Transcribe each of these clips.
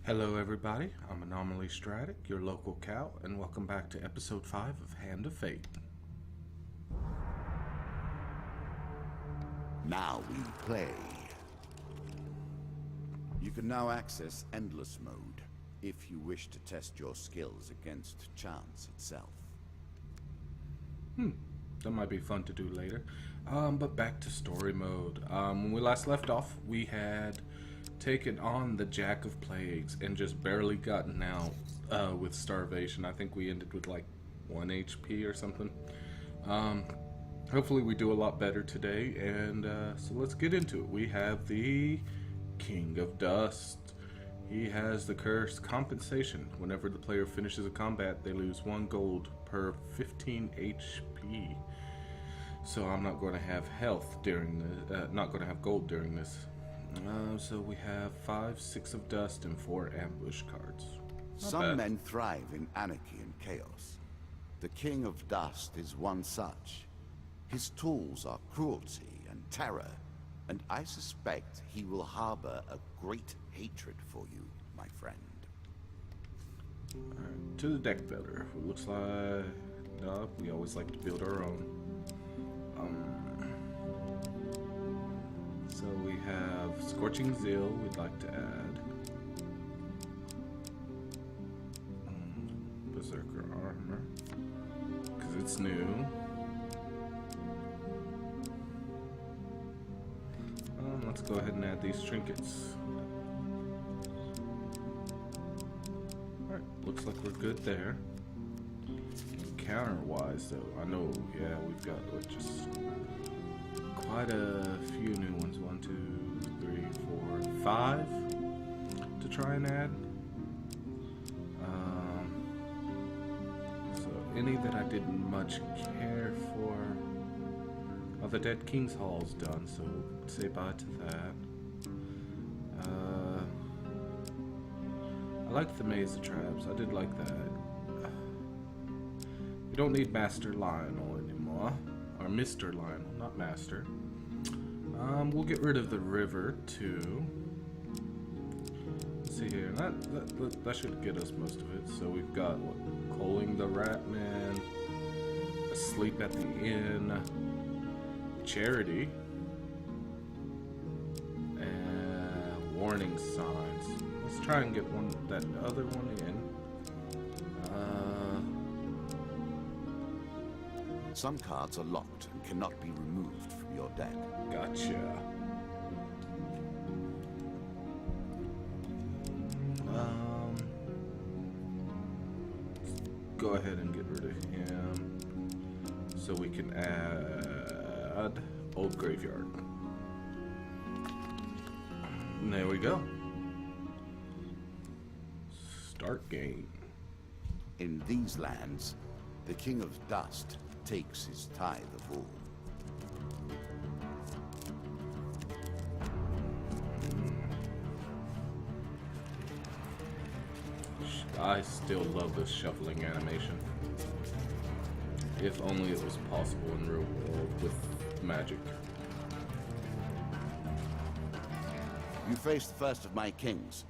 Hello everybody, I'm Anomaly Stratic, your local cow, and welcome back to episode 5 of Hand of Fate. Now we play. You can now access Endless Mode if you wish to test your skills against chance itself. That might be fun to do later. But back to story mode. When we last left off, we had taken on the Jack of Plagues and just barely gotten out with starvation. I think we ended with like 1 HP or something. Hopefully we do a lot better today, and so let's get into it. We have the King of Dust. He has the curse compensation. Whenever the player finishes a combat, they lose 1 gold per 15 HP. So I'm not going to have health during the, not going to have gold during this. So we have 5, 6 of dust, and 4 ambush cards. Some men thrive in anarchy and chaos. The King of Dust is one such. His tools are cruelty and terror, and I suspect he will harbor a great hatred for you, my friend. Alright, to the deck builder. It looks like we always like to build our own. So we have Scorching Zeal we'd like to add. Berserker Armor, because it's new. Let's go ahead and add these trinkets. Alright, looks like we're good there. Counter-wise though, I know, yeah, we've got just quite a few new ones. 1, 2, 3, 4, 5 to try and add. So any that I didn't much care for. Oh, the Dead King's Hall's done, so say bye to that. I like the Maze of Traps. I did like that. We don't need Master Lionel anymore. Or Mr. Lionel, not Master. We'll get rid of the river too. Let's see here. That should get us most of it. So we've got what, Coaling the Ratman, Asleep at the Inn, Charity, and Warning Signs. Let's try and get that other one in. Some cards are locked and cannot be removed from your deck. Gotcha. Go ahead and get rid of him so we can add Old Graveyard. And there we go. Start game. In these lands, the King of Dust takes his tithe of all. I still love this shuffling animation. If only it was possible in real world with magic. You face the first of my kings.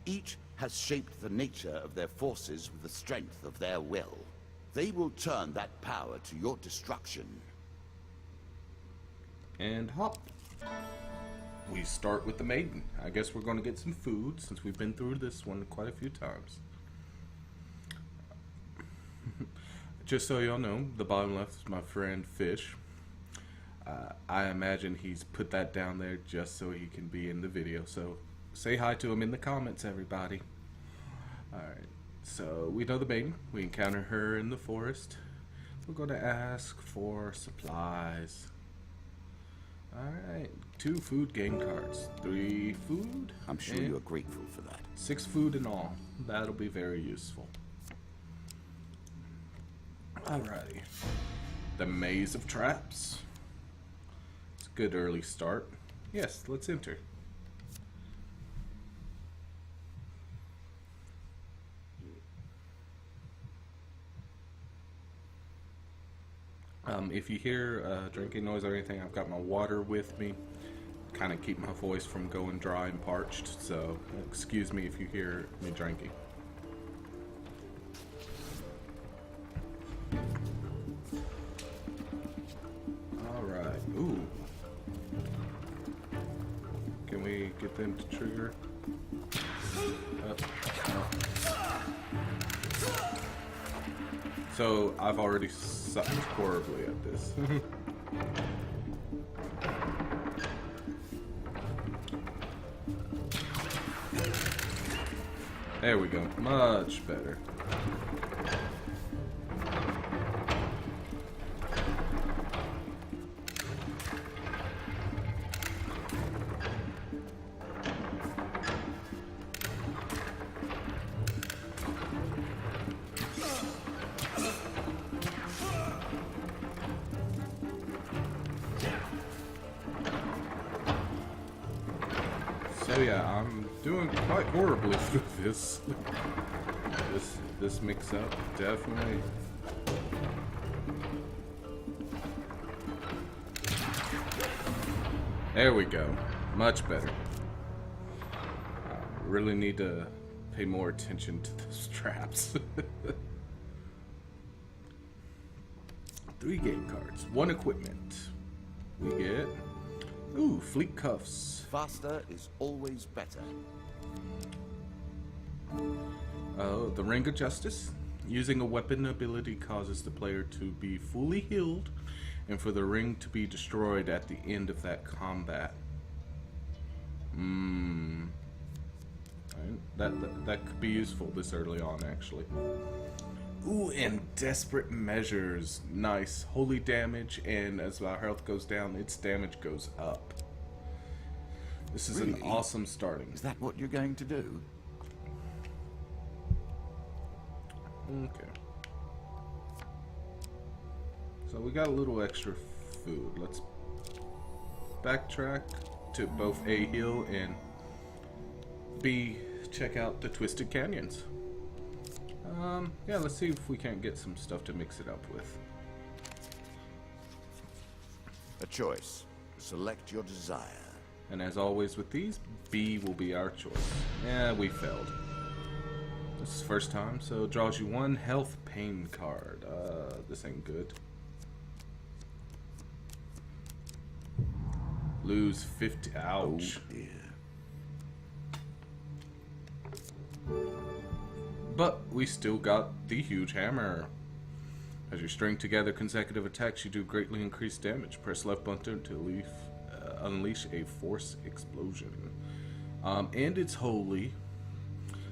Each has shaped the nature of their forces with the strength of their will. They will turn that power to your destruction. And hop. We start with the maiden. I guess we're going to get some food since we've been through this one quite a few times. Just so y'all know, the bottom left is my friend Fish. I imagine he's put that down there just so he can be in the video. So say hi to him in the comments, everybody. Alright, so we know the maiden. We encounter her in the forest. We're going to ask for supplies. Alright, 2 food game cards, 3 food. I'm sure you are grateful for that. 6 food in all. That'll be very useful. Alrighty. The Maze of Traps. It's a good early start. Yes, let's enter. If you hear drinking noise or anything, I've got my water with me kind of keep my voice from going dry and parched, so excuse me if you hear me drinking. Alright, ooh. Can we get them to trigger? So I've already sucked horribly at this. There we go. Much better. So yeah, I'm doing quite horribly through this. This mix-up, definitely. There we go. Much better. Really need to pay more attention to those traps. 3 game cards, 1 equipment. We get, ooh, fleet cuffs. Faster is always better. The Ring of Justice. Using a weapon ability causes the player to be fully healed and for the ring to be destroyed at the end of that combat. That could be useful this early on, actually. Ooh, and Desperate Measures. Nice. Holy damage, and as our health goes down, its damage goes up. This is Really? an awesome starting. Is that what you're going to do? Okay. So we got a little extra food. Let's backtrack to both A, heal, and B, check out the Twisted Canyons. Yeah, let's see if we can't get some stuff to mix it up with. A choice. Select your desire. And as always with these, B will be our choice. Yeah, we failed. This is first time, so it draws you 1 health pain card. This ain't good. Lose 50. Ouch. Oh dear. But we still got the huge hammer. As you string together consecutive attacks, you do greatly increased damage. Press left button to unleash a force explosion. And it's holy.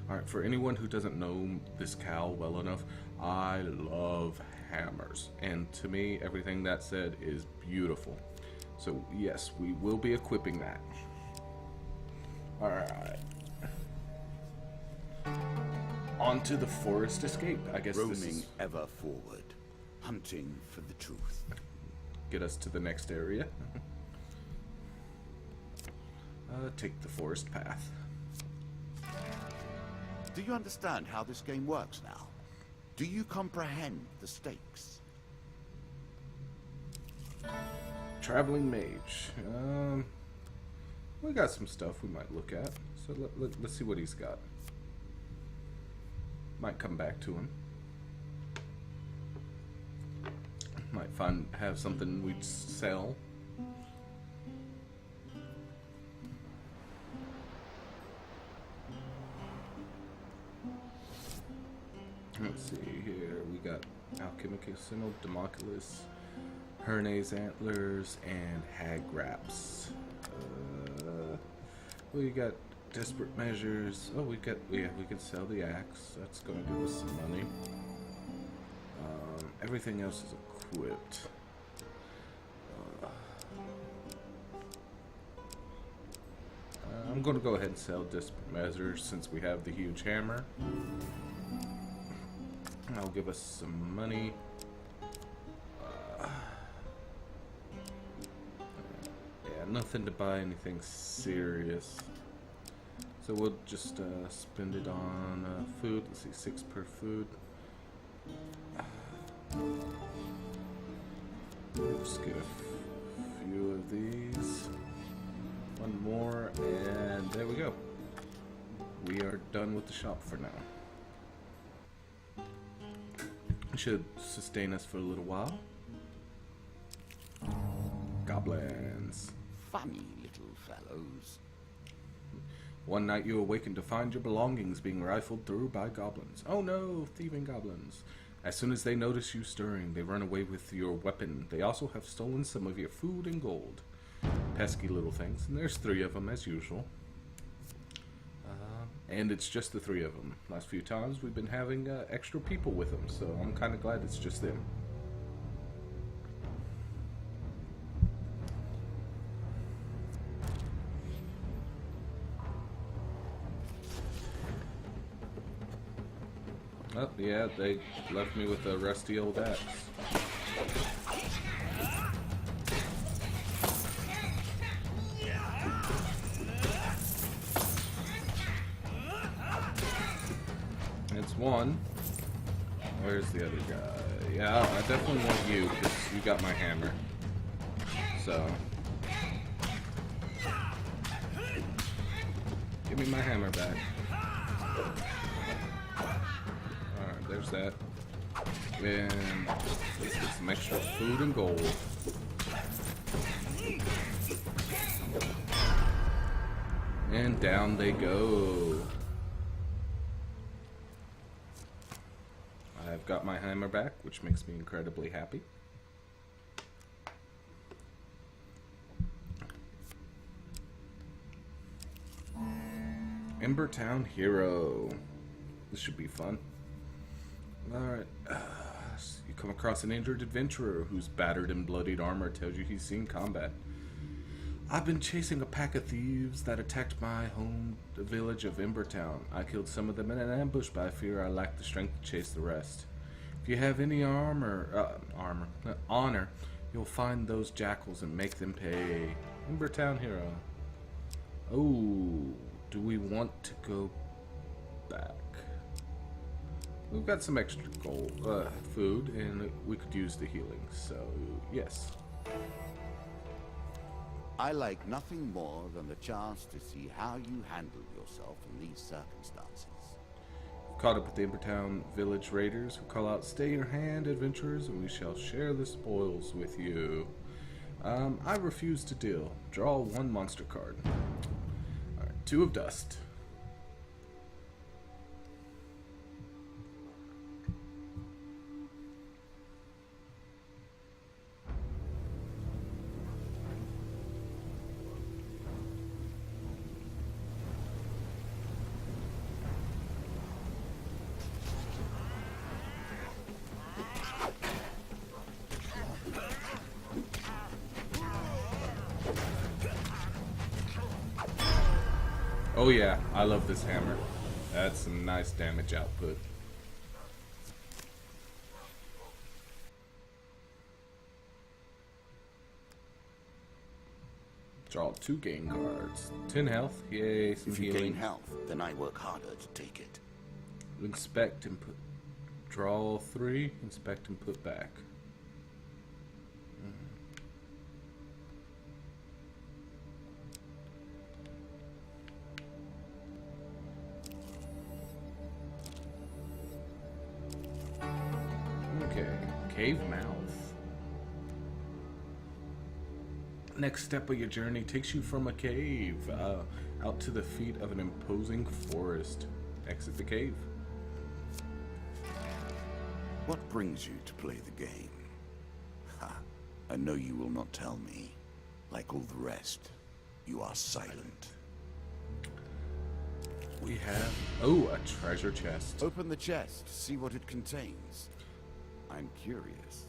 Alright, for anyone who doesn't know this cow well enough, I love hammers. And to me, everything that said is beautiful. So yes, we will be equipping that. Alright. On to the forest escape. I guess Roaming this is ever forward, hunting for the truth. get us to the next area. Take the forest path. Do you understand how this game works now? Do you comprehend the stakes? Traveling mage. We got some stuff we might look at. So let's see what he's got. Might come back to him. Might have something we'd sell. Let's see here. We got Alchemicus Signal, Democulus, Hernes Antlers, and Hag Wraps. We got Desperate Measures. Oh, we can sell the axe. That's going to give us some money. Everything else is equipped. I'm going to go ahead and sell Desperate Measures since we have the huge hammer. That'll give us some money. Yeah, nothing to buy anything serious. So we'll just spend it on food. Let's see, 6 per food. Just get a few of these. One more, and there we go. We are done with the shop for now. It should sustain us for a little while. Goblins. Funny little fellows. One night you awaken to find your belongings being rifled through by goblins. Oh no, thieving goblins. As soon as they notice you stirring, they run away with your weapon. They also have stolen some of your food and gold. Pesky little things. And there's 3 of them as usual. And it's just the 3 of them. Last few times we've been having extra people with them, so I'm kind of glad it's just them. Oh, yeah, they left me with a rusty old axe. It's one. Where's the other guy? Yeah, I definitely want you, because you got my hammer. So. Give me my hammer back. Alright, there's that. And let's get some extra food and gold. And down they go. I've got my hammer back, which makes me incredibly happy. Embertown Hero. This should be fun. Alright. You come across an injured adventurer whose battered and bloodied armor tells you he's seen combat. I've been chasing a pack of thieves that attacked my home village of Embertown. I killed some of them in an ambush, but I fear I lack the strength to chase the rest. If you have any honor, you'll find those jackals and make them pay. Embertown Hero. Oh, do we want to go back? We've got some extra gold, food, and we could use the healing, so yes. I like nothing more than the chance to see how you handle yourself in these circumstances. Caught up with the Embertown village raiders who call out, "Stay your hand, adventurers, and we shall share the spoils with you." I refuse to deal. Draw 1 monster card. Alright, 2 of dust. Oh yeah, I love this hammer. That's some nice damage output. Draw 2 game cards. 10 health, yay, some If you healing. gain health, then I work harder to take it. Inspect and put. Draw 3, inspect and put back. Okay, cave mouth. Next step of your journey takes you from a cave out to the feet of an imposing forest. Exit the cave. What brings you to play the game? Ha, I know you will not tell me. Like all the rest, you are silent. We have, oh, a treasure chest. Open the chest, see what it contains. I'm curious.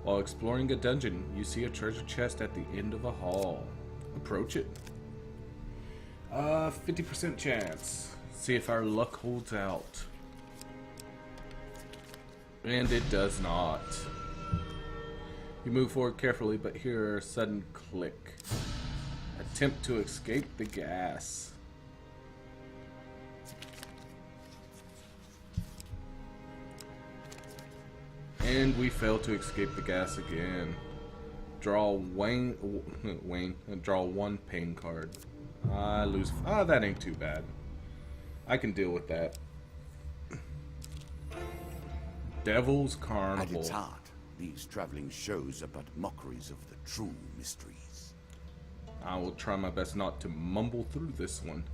While exploring a dungeon, you see a treasure chest at the end of a hall. Approach it. 50% chance. See if our luck holds out. And it does not. You move forward carefully, but hear a sudden click. Attempt to escape the gas. And we fail to escape the gas again. Draw draw one pain card. I lose. Ah, that ain't too bad. I can deal with that. Devil's Carnival. At its heart, these traveling shows are but mockeries of the true mysteries. I will try my best not to mumble through this one.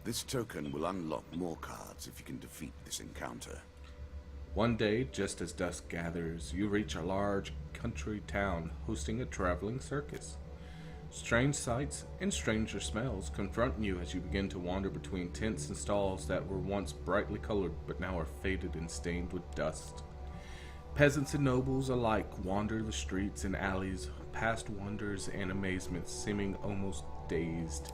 This token will unlock more cards if you can defeat this encounter. One day, just as dusk gathers, you reach a large country town hosting a traveling circus. Strange sights and stranger smells confront you as you begin to wander between tents and stalls that were once brightly colored but now are faded and stained with dust. Peasants and nobles alike wander the streets and alleys, past wonders and amazements, seeming almost dazed.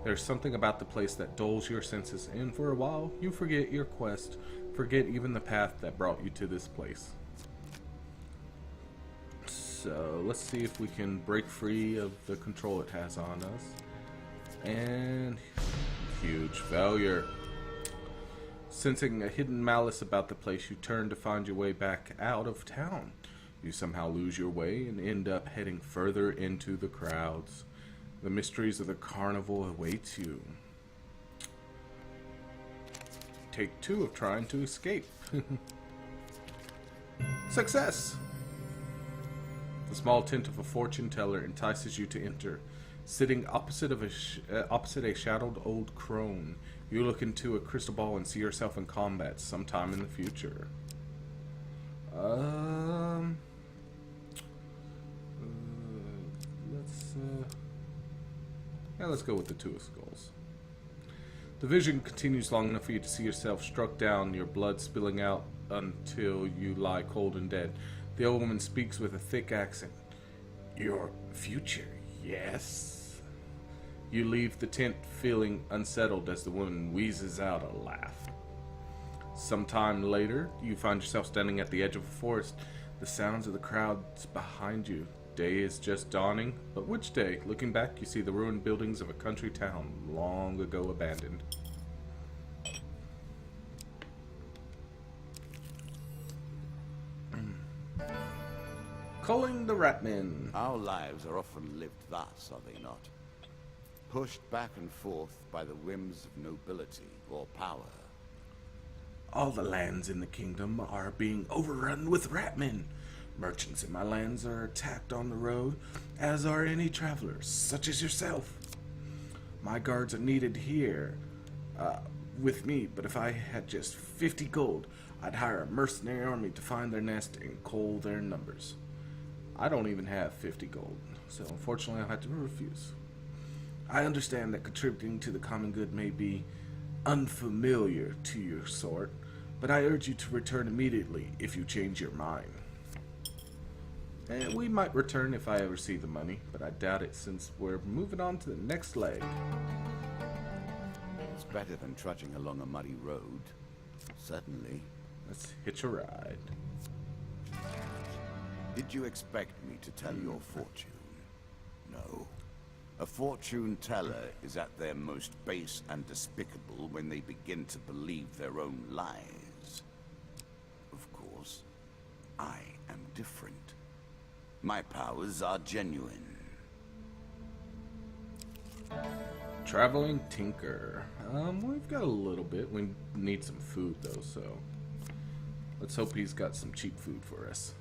There's something about the place that dulls your senses, and for a while, you forget your quest, forget even the path that brought you to this place. So, let's see if we can break free of the control it has on us. And huge failure. Sensing a hidden malice about the place, you turn to find your way back out of town. You somehow lose your way and end up heading further into the crowds. The mysteries of the carnival await you. Take 2 of trying to escape. Success! The small tent of a fortune teller entices you to enter. Sitting opposite a shadowed old crone, you look into a crystal ball and see yourself in combat sometime in the future. Let's go with the 2 of skulls. The vision continues long enough for you to see yourself struck down, your blood spilling out until you lie cold and dead. The old woman speaks with a thick accent. Your future, yes? You leave the tent feeling unsettled as the woman wheezes out a laugh. Sometime later, you find yourself standing at the edge of a forest. The sounds of the crowds behind you. Day is just dawning, but which day? Looking back, you see the ruined buildings of a country town long ago abandoned. Culling the Ratmen. Our lives are often lived thus, are they not? Pushed back and forth by the whims of nobility or power. All the lands in the kingdom are being overrun with Ratmen. Merchants in my lands are attacked on the road, as are any travelers, such as yourself. My guards are needed here, with me, but if I had just 50 gold, I'd hire a mercenary army to find their nest and cull their numbers. I don't even have 50 gold, so unfortunately I'll have to refuse. I understand that contributing to the common good may be unfamiliar to your sort, but I urge you to return immediately if you change your mind. And we might return if I ever see the money, but I doubt it since we're moving on to the next leg. It's better than trudging along a muddy road. Certainly. Let's hitch a ride. Did you expect me to tell your fortune? No. A fortune teller is at their most base and despicable when they begin to believe their own lies. Of course, I am different. My powers are genuine. Traveling Tinker. We've got a little bit. We need some food though, so let's hope he's got some cheap food for us.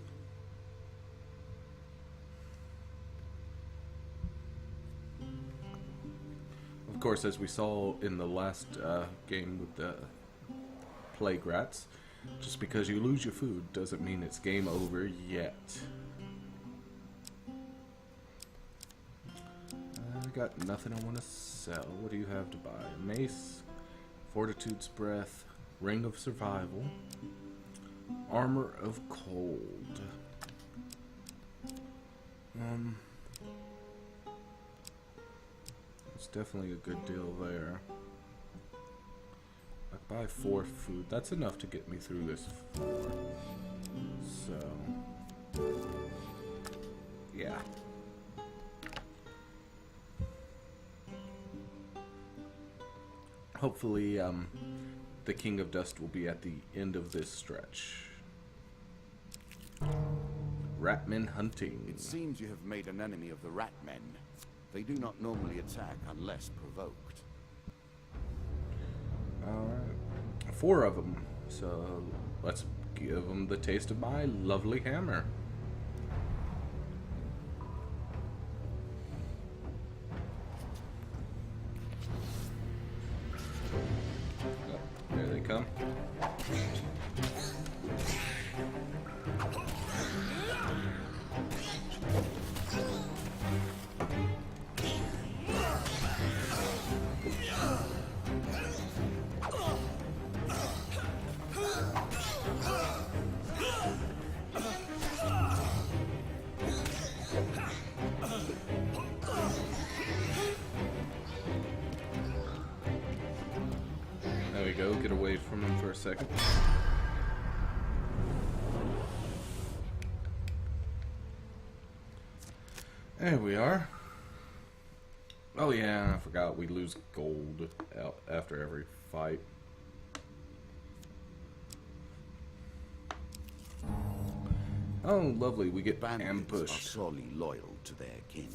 Of course, as we saw in the last game with the plague rats, just because you lose your food doesn't mean it's game over yet. I got nothing I want to sell. What do you have to buy? Mace, Fortitude's Breath, Ring of Survival, Armor of Cold. It's definitely a good deal there. I buy 4 food. That's enough to get me through this 4. So, yeah. Hopefully, the King of Dust will be at the end of this stretch. Ratmen hunting. It seems you have made an enemy of the Ratmen. They do not normally attack unless provoked. Alright. 4 of them. So let's give them the taste of my lovely hammer. Oh, there they come. There we go, get away from him for a second. There we are. Oh yeah, I forgot we lose gold after every fight. Oh, lovely, we get Bandits ambushed. are sorely loyal to their king.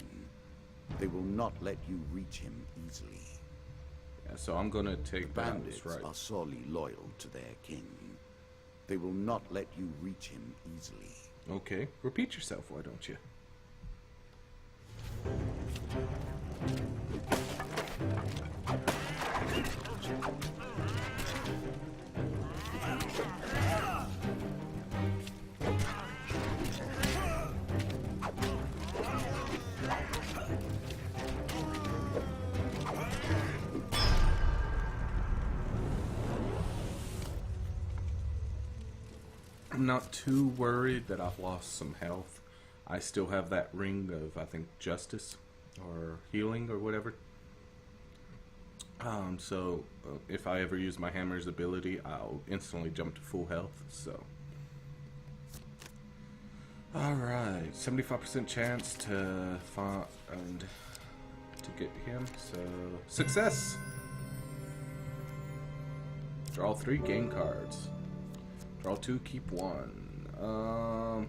They will not let you reach him easily. Yeah, so I'm gonna take Bandits those, right? are sorely loyal to their king. They will not let you reach him easily. Okay, repeat yourself, why don't you? I'm not too worried that I've lost some health. I still have that ring of, I think, justice or healing or whatever. So if I ever use my hammer's ability, I'll instantly jump to full health. So, all right, 75% chance to find to get him. So success. Draw 3 game cards. Draw 2, keep 1.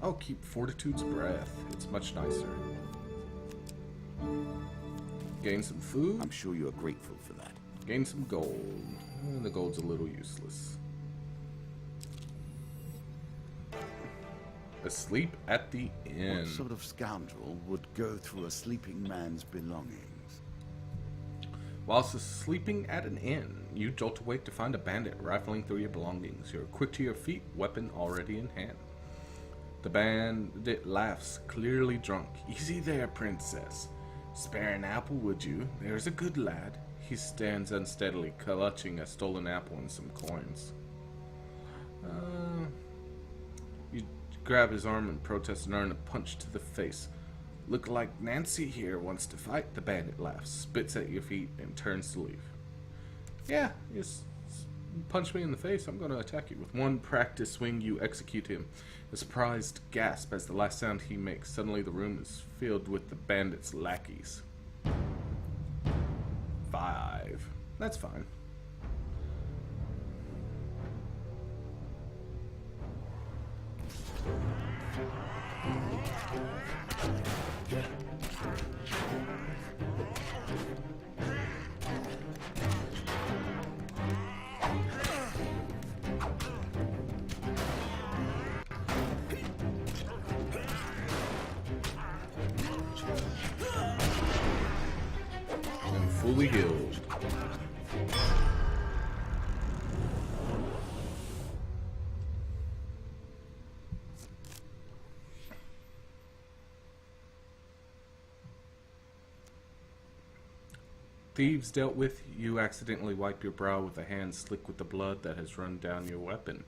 I'll keep Fortitude's Breath. It's much nicer. Gain some food. I'm sure you are grateful for that. Gain some gold. The gold's a little useless. Asleep at the inn. What sort of scoundrel would go through a sleeping man's belongings? Whilst sleeping at an inn, you jolt awake to find a bandit rifling through your belongings. You're quick to your feet, weapon already in hand. The bandit laughs, clearly drunk. Easy there, princess. Spare an apple, would you? There's a good lad. He stands unsteadily, clutching a stolen apple and some coins. You grab his arm and protest and earn a punch to the face. Look like Nancy here wants to fight, the bandit laughs, spits at your feet, and turns to leave. Yeah, just punch me in the face, I'm gonna attack you. With one practice swing, you execute him. A surprised gasp as the last sound he makes. Suddenly the room is filled with the bandit's lackeys. 5. That's fine. And fully healed. Thieves dealt with, you accidentally wipe your brow with a hand slick with the blood that has run down your weapon.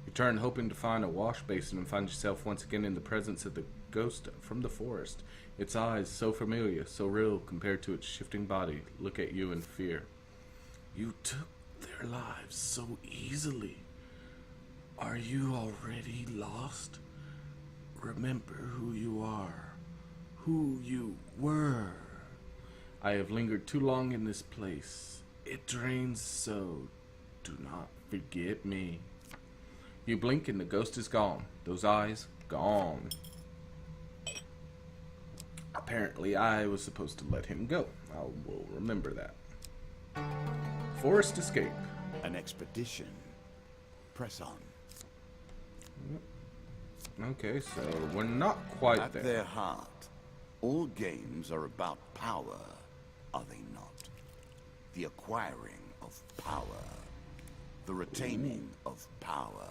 You turn hoping to find a wash basin and find yourself once again in the presence of the ghost from the forest. Its eyes, so familiar, so real compared to its shifting body, look at you in fear. You took their lives so easily. Are you already lost? Remember who you are, who you were. I have lingered too long in this place. It drains so. Do not forget me. You blink and the ghost is gone. Those eyes, gone. Apparently, I was supposed to let him go. I will remember that. Forest escape. An expedition. Press on. Okay, so we're not quite At there. their heart, all games are about power, are they not? The acquiring of power, the retaining of power,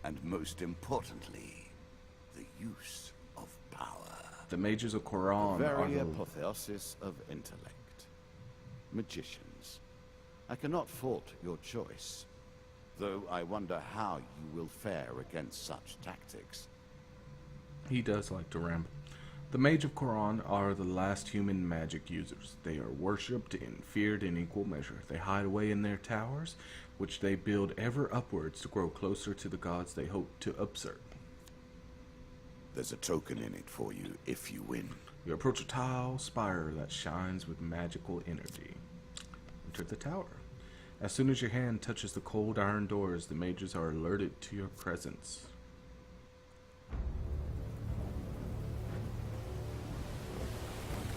and most importantly, the use of power. The mages of Quran The are very the... apotheosis of intellect. Magicians. I cannot fault your choice, though I wonder how you will fare against such tactics. He does like to ramble. The Mage of Quran are the last human magic users. They are worshipped and feared in equal measure. They hide away in their towers, which they build ever upwards to grow closer to the gods they hope to usurp. There's a token in it for you if you win. You approach a tall spire that shines with magical energy. Enter the tower. As soon as your hand touches the cold iron doors, the mages are alerted to your presence.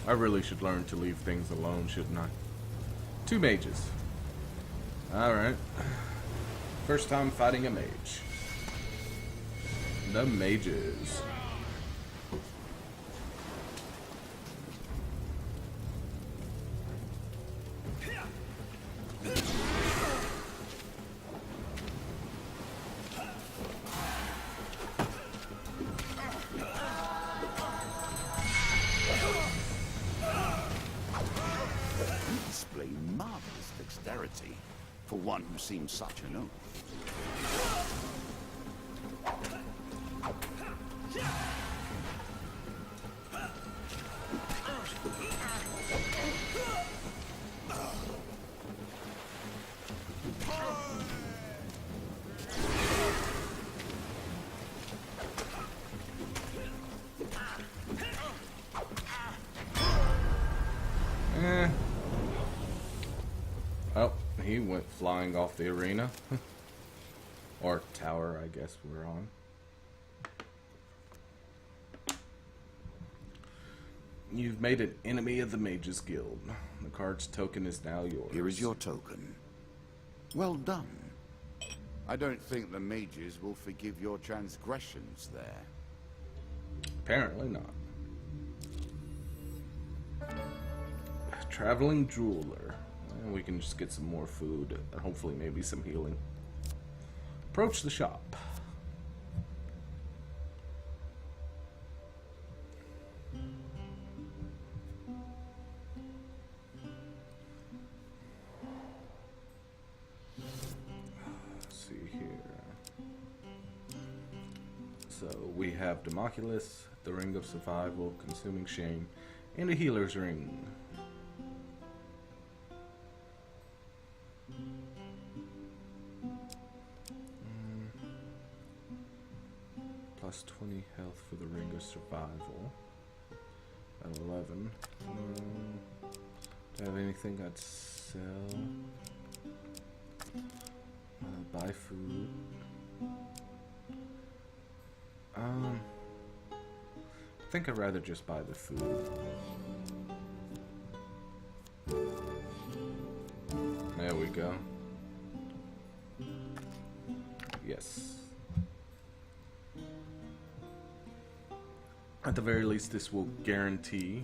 I really should learn to leave things alone, shouldn't I? 2 mages. Alright. First time fighting a mage. The mages. You display marvelous dexterity for one who seems such an oaf. Oh, he went flying off the arena. Or tower, I guess we're on. You've made an enemy of the Mages Guild. The card's token is now yours. Here is your token. Well done. I don't think the mages will forgive your transgressions there. Apparently not. Traveling jeweler. And we can just get some more food and hopefully maybe some healing. Approach the shop. Let's see here. So we have Democulus, the Ring of Survival, Consuming Shame, and a Healer's Ring. Plus 20 health for the Ring of Survival. At 11. Do I have anything I'd sell? Buy food. I think I'd rather just buy the food. There we go. Yes. At the very least, this will guarantee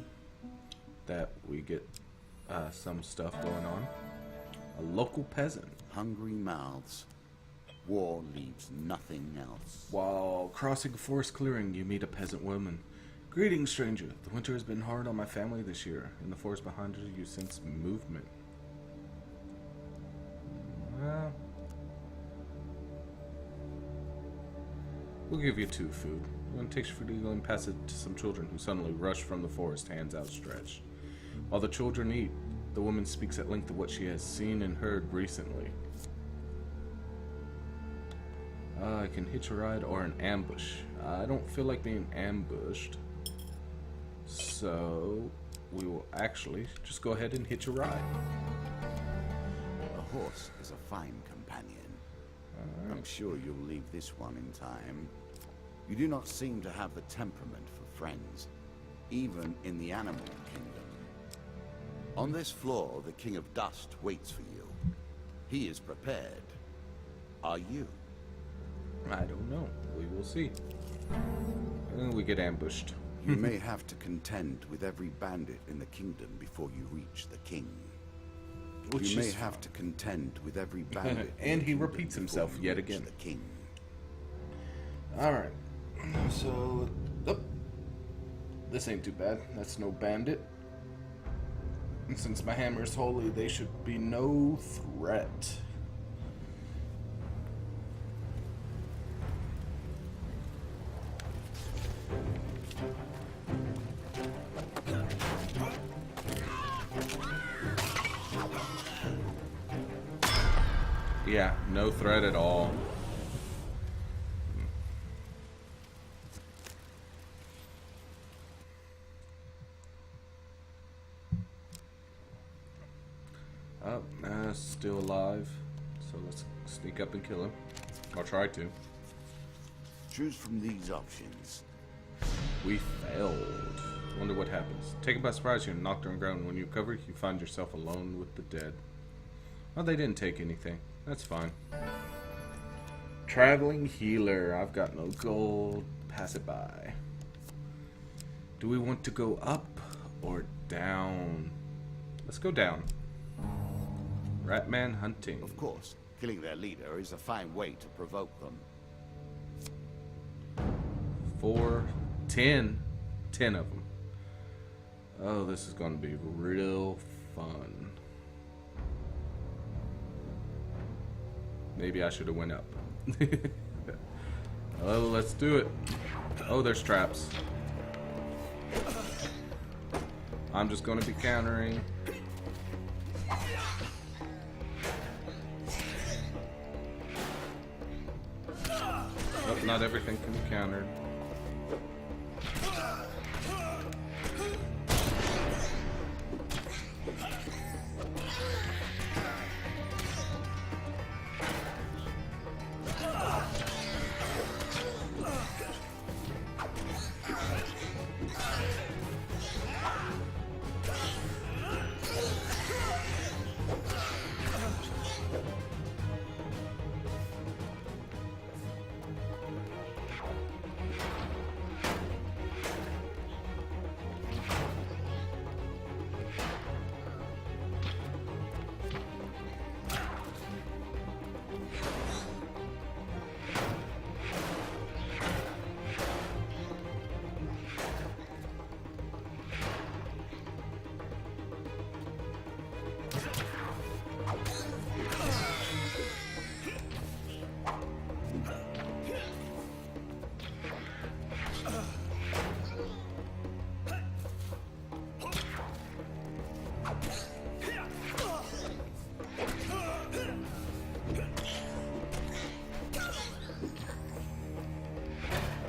that we get some stuff going on. A local peasant. Hungry mouths. War leaves nothing else. While crossing a forest clearing, you meet a peasant woman. Greetings, stranger. The winter has been hard on my family this year. In the forest behind her, you sense movement. Well, we'll give you 2 food. One takes food eagle and pass it to some children who suddenly rush from the forest, hands outstretched. While the children eat, the woman speaks at length of what she has seen and heard recently. I can hitch a ride or an ambush. I don't feel like being ambushed. So, we will actually just go ahead and hitch a ride. A horse is a fine companion. I'm sure you'll leave this one in time. You do not seem to have the temperament for friends, even in the animal kingdom. On this floor, the King of Dust waits for you. He is prepared. Are you? I don't know. We will see. And we get ambushed. You may have to contend with every bandit in the kingdom before you reach the king. Which you may is have to contend with every bandit. And he repeats himself yet again. The king. All right. So, this ain't too bad. That's no bandit. And since my hammer is holy, they should be no threat. Yeah, no threat at all. Oh, still alive. So let's sneak up and kill him. I'll try to. Choose from these options. We failed. Wonder what happens. Taken by surprise, you're knocked on the ground. When you recover, you find yourself alone with the dead. Oh, they didn't take anything. That's fine. Traveling healer. I've got no gold. Pass it by. Do we want to go up or down? Let's go down. Ratman hunting. Of course, killing their leader is a fine way to provoke them. 4, 10. 10 of them. Oh, this is going to be real fun. Maybe I should have went up. Oh, let's do it. Oh, there's traps. I'm just going to be countering. Oh, not everything can be countered.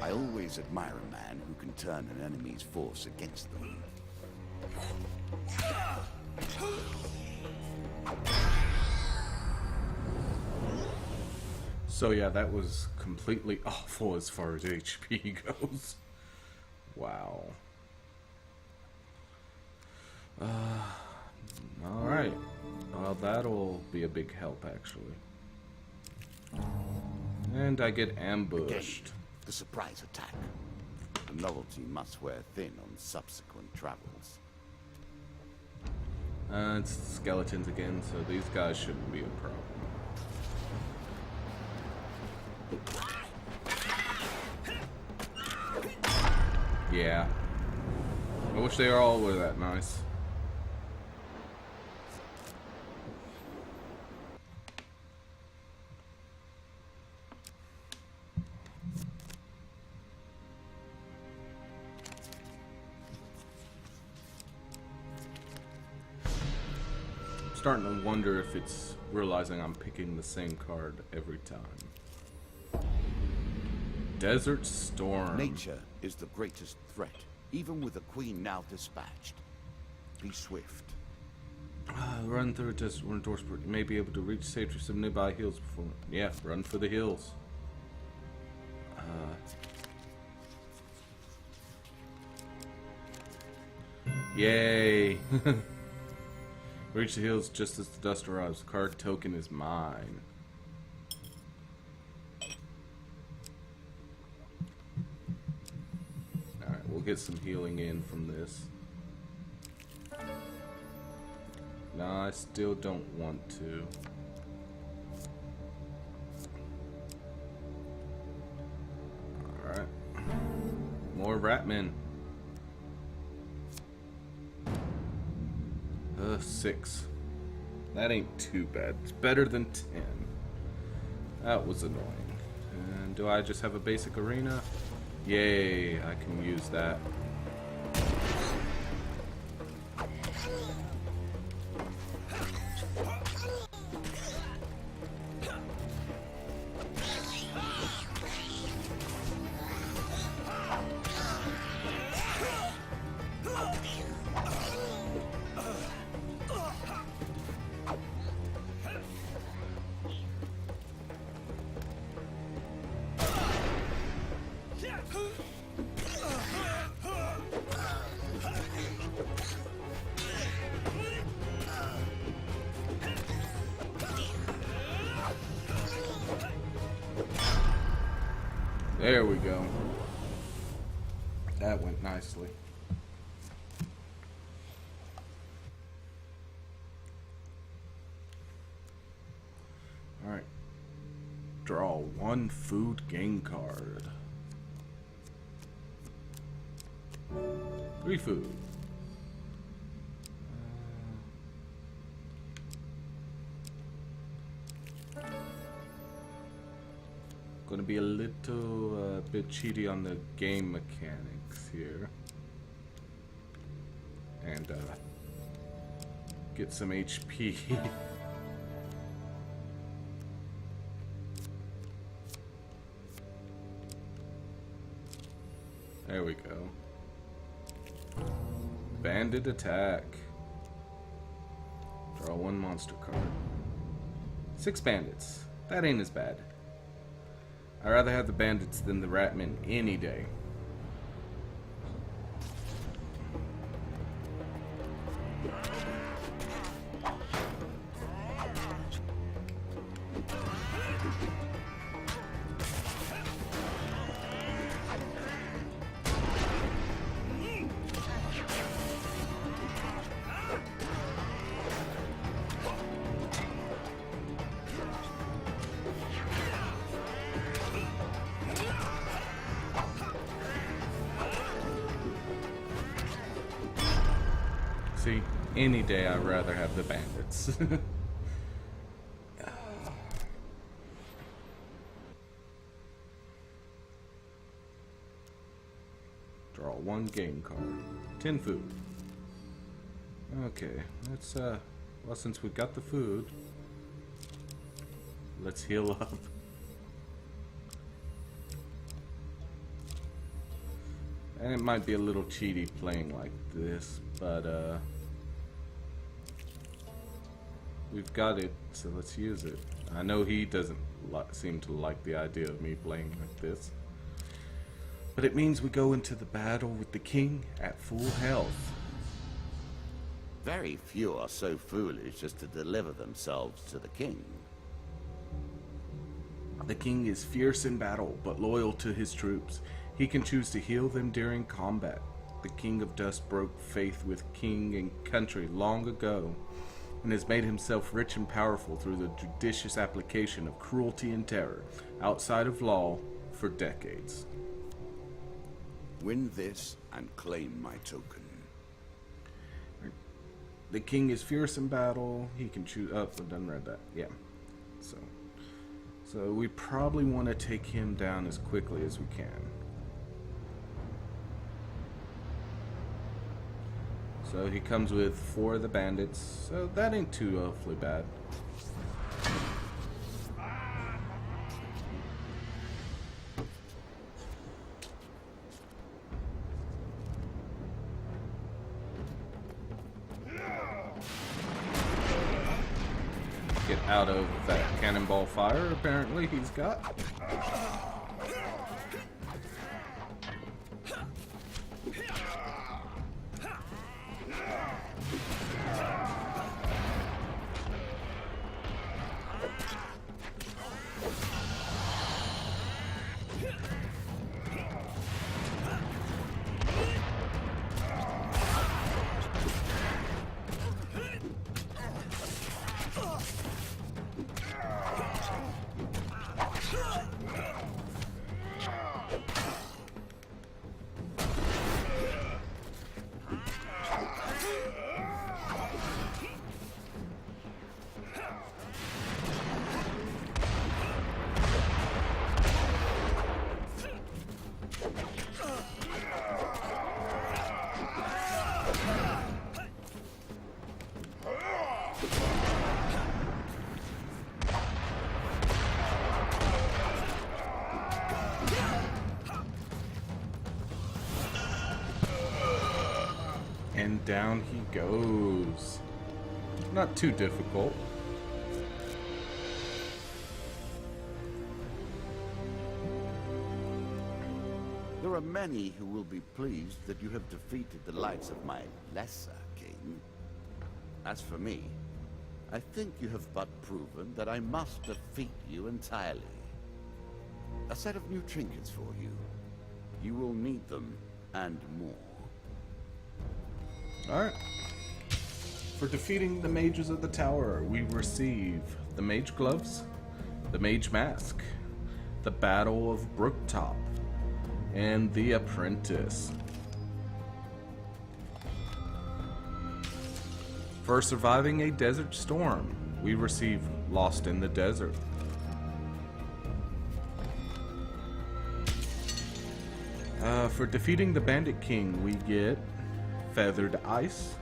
I always admire a man who can turn an enemy's force against them. So yeah, that was completely awful as far as HP goes. Wow. Alright. Well, that'll be a big help, actually. And I get ambushed. Again, the surprise attack. The novelty must wear thin on subsequent travels. It's skeletons again, so these guys shouldn't be a problem. Yeah. I wish they all were that nice. I'm starting to wonder if it's realizing I'm picking the same card every time. Desert Storm. Nature is the greatest threat, even with the queen now dispatched. Be swift. Run through a desert or endorsement. You may be able to reach safety of some nearby hills before. Yeah, run for the hills. Yay! Reach the hills just as the dust arrives. Card token is mine. Alright, we'll get some healing in from this. No, I still don't want to. Alright. More Ratmen. 6. That ain't too bad. It's better than 10. That was annoying. And do I just have a basic arena? Yay, I can use that. There we go. That went nicely. Alright. Draw 1 food game card. 3 food. Gonna be a little bit cheaty on the game mechanics here. And get some HP. There we go. Bandit attack. Draw 1 monster card. 6 bandits. That ain't as bad. I'd rather have the bandits than the Ratmen any day. See, any day I'd rather have the bandits. Draw 1 game card. 10 food. Okay, let's well, since we've got the food, let's heal up. And it might be a little cheaty playing like this, but we've got it, so let's use it. I know he doesn't seem to like the idea of me playing like this, but it means we go into the battle with the king at full health. Very few are so foolish as to deliver themselves to the king. The king is fierce in battle, but loyal to his troops. He can choose to heal them during combat. The King of Dust broke faith with king and country long ago, and has made himself rich and powerful through the judicious application of cruelty and terror outside of law for decades. Win this and claim my token. The king is fierce in battle. He can choose. Oh, I've done read that. Yeah. So we probably want to take him down as quickly as we can. So he comes with 4 of the bandits. So that ain't too awfully bad. Get out of that cannonball fire, apparently he's got. And down he goes. Not too difficult. There are many who will be pleased that you have defeated the likes of my lesser king. As for me, I think you have but proven that I must defeat you entirely. A set of new trinkets for you. You will need them, and more. Alright. For defeating the mages of the tower, we receive the mage gloves, the mage mask, the battle of Brooktop, and the apprentice. For surviving a desert storm, we receive Lost in the Desert. For defeating the Bandit King, we get Feathered Ice,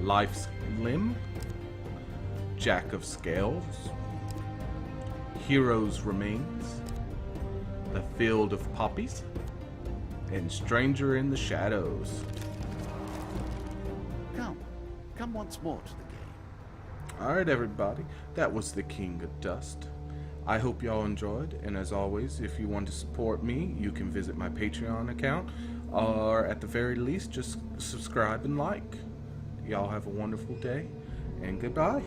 Life's Limb, Jack of Scales, Hero's Remains, The Field of Poppies, and Stranger in the Shadows. Come once more to the game. Alright everybody, that was the King of Dust. I hope y'all enjoyed, and as always, if you want to support me, you can visit my Patreon account, or at the very least, just subscribe and like. Y'all have a wonderful day, and goodbye.